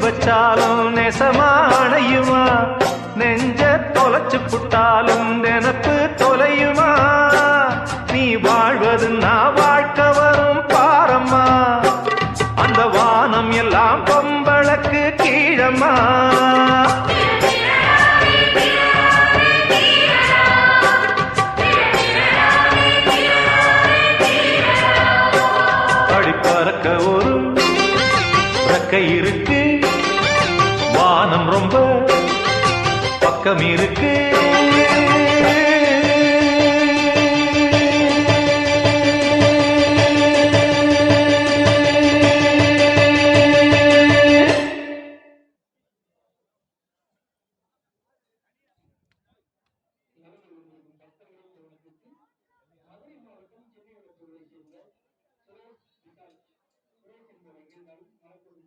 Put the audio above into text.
வச்சாலும் நெசமானையுமா நெஞ்ச தொலைச்சு புட்டாலும் நினப்பு தொலையுமா நீ வாழ்வது நான் வாழ்க்கை வரும் பாரம்மா அந்த வானம் எல்லாம் பொம்பளக்கு கீழம்மா பறக்க ஒரு ரெக்கை இருக்கு வானம் ரொம்ப பக்கம் இருக்கு